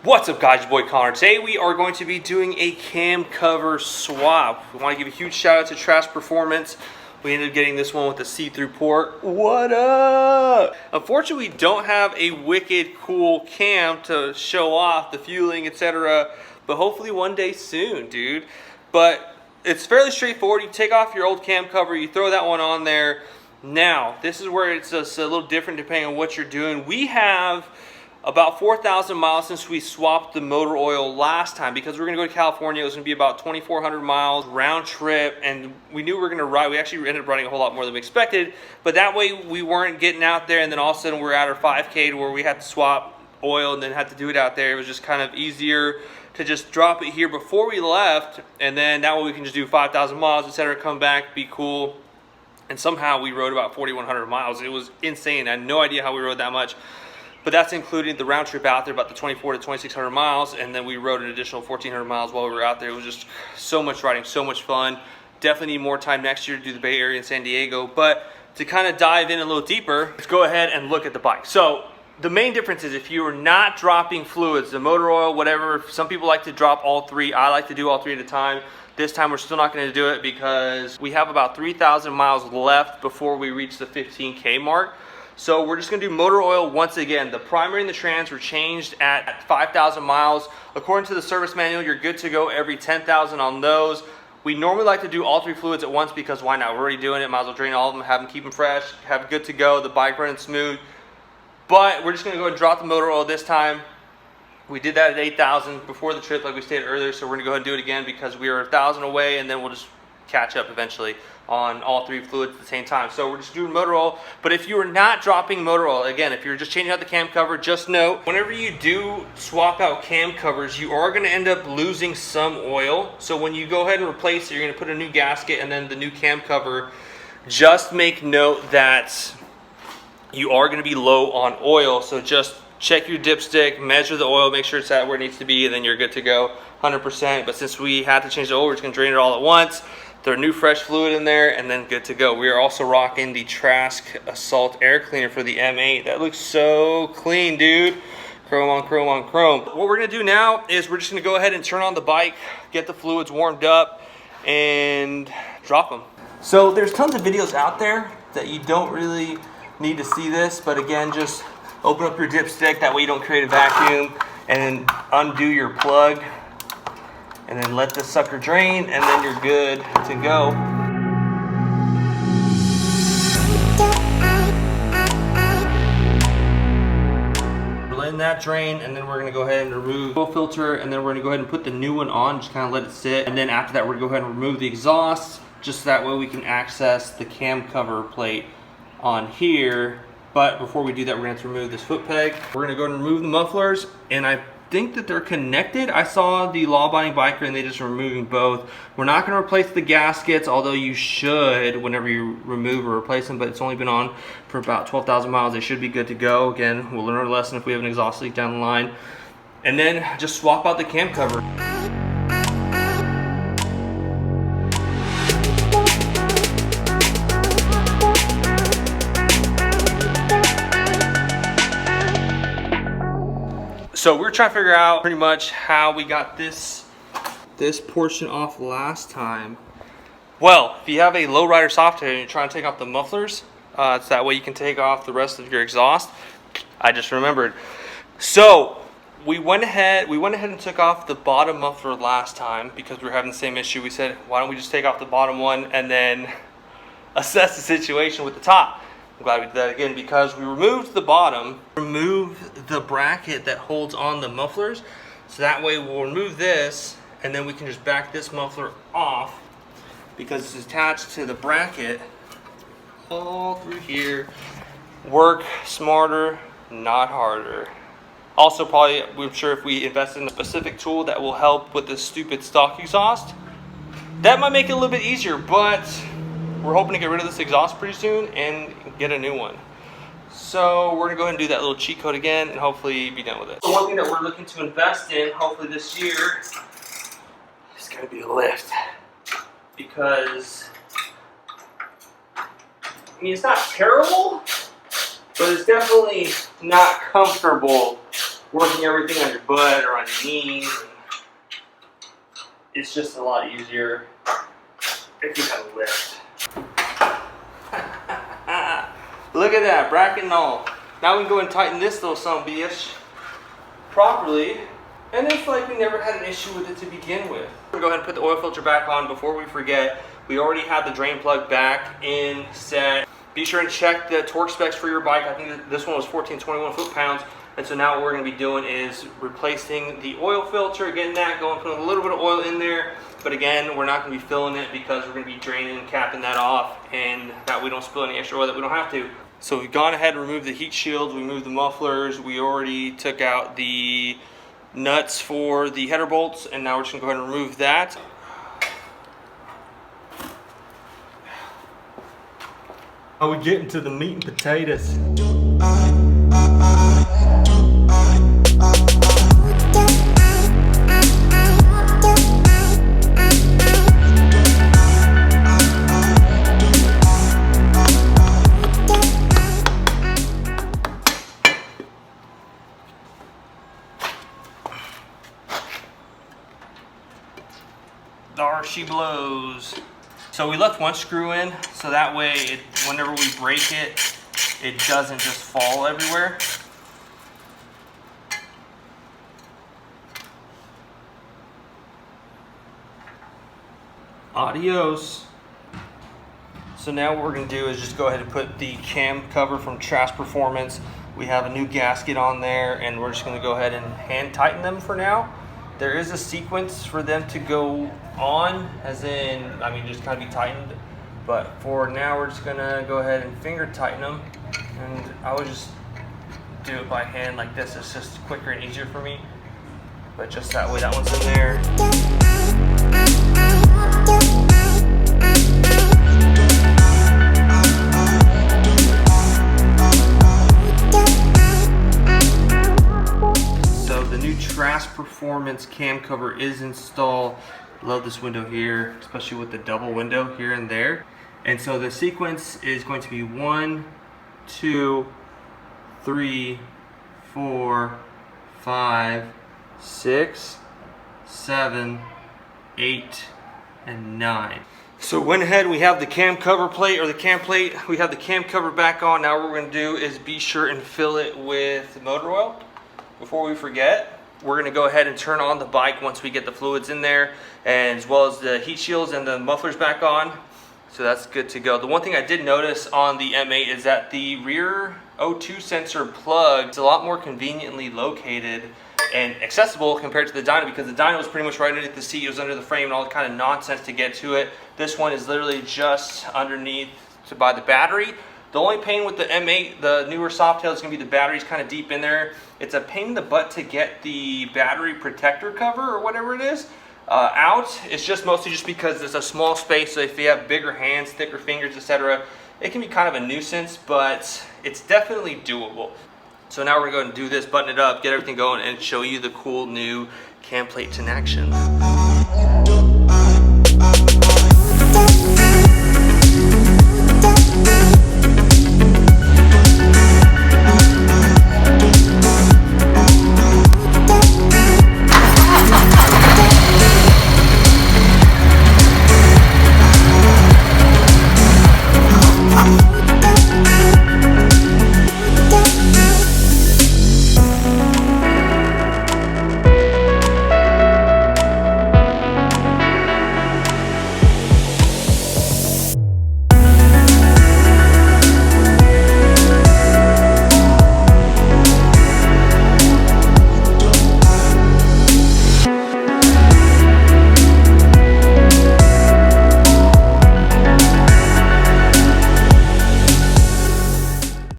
What's up guys, your boy Connor. Today we are going to be doing a cam cover swap. We want to give a huge shout out to Trask Performance. We ended up getting this one with the see-through port. What up? Unfortunately, we don't have a wicked cool cam to show off the fueling, etc. But hopefully one day soon, dude. But it's fairly straightforward. You take off your old cam cover, you throw that one on there. Now, this is where it's just a little different depending on what you're doing. We have about 4,000 miles since we swapped the motor oil last time because we were gonna go to California. It was gonna be about 2,400 miles round trip, and we knew we were gonna ride. We actually ended up riding a whole lot more than we expected, but that way we weren't getting out there and then all of a sudden we're at our 5K to where we had to swap oil and then had to do it out there. It was just kind of easier to just drop it here before we left, and then that way we can just do 5,000 miles, etc., come back, be cool. And somehow we rode about 4,100 miles. It was insane. I had no idea how we rode that much. But that's including the round trip out there, about the 2,400 to 2,600 miles, and then we rode an additional 1,400 miles while we were out there. It was just so much riding, so much fun. Definitely need more time next year to do the Bay Area and San Diego. But to kind of dive in a little deeper, let's go ahead and look at the bike. So the main difference is if you are not dropping fluids, the motor oil, whatever, some people like to drop all three. I like to do all three at a time. This time we're still not going to do it because we have about 3,000 miles left before we reach the 15K mark. So we're just gonna do motor oil once again. The primary and the trans were changed at 5,000 miles. According to the service manual, you're good to go every 10,000 on those. We normally like to do all three fluids at once because why not? We're already doing it, might as well drain all of them, have them, keep them fresh, have it good to go, the bike running smooth. But we're just gonna go and drop the motor oil this time. We did that at 8,000 before the trip like we stated earlier, so we're gonna go ahead and do it again because we are 1,000 away, and then we'll just catch up eventually on all three fluids at the same time. So we're just doing motor oil. But if you are not dropping motor oil, again, if you're just changing out the cam cover, just note, whenever you do swap out cam covers, you are gonna end up losing some oil. So when you go ahead and replace it, you're gonna put a new gasket and then the new cam cover. Just make note that you are gonna be low on oil. So just check your dipstick, measure the oil, make sure it's at where it needs to be, and then you're good to go 100%. But since we had to change the oil, we're just gonna drain it all at once. Throw new fresh fluid in there and then good to go. We are also rocking the Trask Assault Air Cleaner for the M8. That looks so clean, dude. Chrome on chrome on chrome. What we're gonna do now is we're just gonna go ahead and turn on the bike, get the fluids warmed up, and drop them. So there's tons of videos out there that you don't really need to see this, but again, just open up your dipstick, that way you don't create a vacuum, and then undo your plug. And then let this sucker drain, and then you're good to go. We're letting that drain, and then we're gonna go ahead and remove the oil filter, and then we're gonna go ahead and put the new one on, just kind of let it sit. And then after that, we're gonna go ahead and remove the exhaust, just so that way we can access the cam cover plate on here. But before we do that, we're gonna have to remove this foot peg. We're gonna go ahead and remove the mufflers, and I think that they're connected. I saw the law-abiding biker and they just removing both. We're not going to replace the gaskets, although you should whenever you remove or replace them, but it's only been on for about 12,000 miles. They should be good to go. Again, we'll learn our lesson if we have an exhaust leak down the line. And then just swap out the cam cover. So we're trying to figure out pretty much how we got this portion off last time. Well, if you have a Lowrider software and you're trying to take off the mufflers, it's that way you can take off the rest of your exhaust. I just remembered. So we went ahead and took off the bottom muffler last time because we were having the same issue. We said, why don't we just take off the bottom one and then assess the situation with the top? I'm glad we did that again because we removed the bottom, remove the bracket that holds on the mufflers. So that way we'll remove this and then we can just back this muffler off because it's attached to the bracket all through here. Work smarter, not harder. Also probably, I'm sure if we invest in a specific tool that will help with this stupid stock exhaust, that might make it a little bit easier, but we're hoping to get rid of this exhaust pretty soon and get a new one. So we're gonna go ahead and do that little cheat code again and hopefully be done with it. So one thing that we're looking to invest in, hopefully this year, is gonna be a lift. Because, I mean, it's not terrible, but it's definitely not comfortable working everything on your butt or on your knees. It's just a lot easier if you have a lift. Look at that, bracket and all. Now we can go and tighten this little son of a bitch properly, and it's like we never had an issue with it to begin with. We're gonna go ahead and put the oil filter back on. Before we forget, we already have the drain plug back in set. Be sure and check the torque specs for your bike. I think this one was 1421 foot-pounds. And so now what we're gonna be doing is replacing the oil filter, getting that going, putting a little bit of oil in there. But again, we're not gonna be filling it because we're gonna be draining and capping that off, and that we don't spill any extra oil that we don't have to. So we've gone ahead and removed the heat shields, we moved the mufflers, we already took out the nuts for the header bolts, and now we're just gonna go ahead and remove that. Are we getting to the meat and potatoes? There she blows. So we left one screw in, so that way whenever we break it, it doesn't just fall everywhere. Adios. So now what we're gonna do is just go ahead and put the cam cover from Trask Performance. We have a new gasket on there, and we're just gonna go ahead and hand tighten them for now. There is a sequence for them to go on, as in, I mean, just kind of be tightened. But for now, we're just gonna go ahead and finger tighten them. And I would just do it by hand like this. It's just quicker and easier for me. But just that way, that one's in there. Trask Performance cam cover is installed. Love this window here, especially with the double window here and there. And so the sequence is going to be 1, 2, 3, 4, 5, 6, 7, 8, and 9. So went ahead, we have the cam cover plate, or the cam plate, we have the cam cover back on. Now what we're gonna do is be sure and fill it with motor oil. Before we forget, we're gonna go ahead and turn on the bike once we get the fluids in there, and as well as the heat shields and the mufflers back on. So that's good to go. The one thing I did notice on the M8 is that the rear O2 sensor plug is a lot more conveniently located and accessible compared to the dyno, because the dyno was pretty much right underneath the seat, it was under the frame and all kind of nonsense to get to it. This one is literally just underneath by the battery. The only pain with the M8, the newer Softail, is going to be the battery's kind of deep in there. It's a pain in the butt to get the battery protector cover, or whatever it is, out. It's just mostly just because there's a small space, so if you have bigger hands, thicker fingers, etc., it can be kind of a nuisance, but it's definitely doable. So now we're going to do this, button it up, get everything going, and show you the cool new cam plates in action.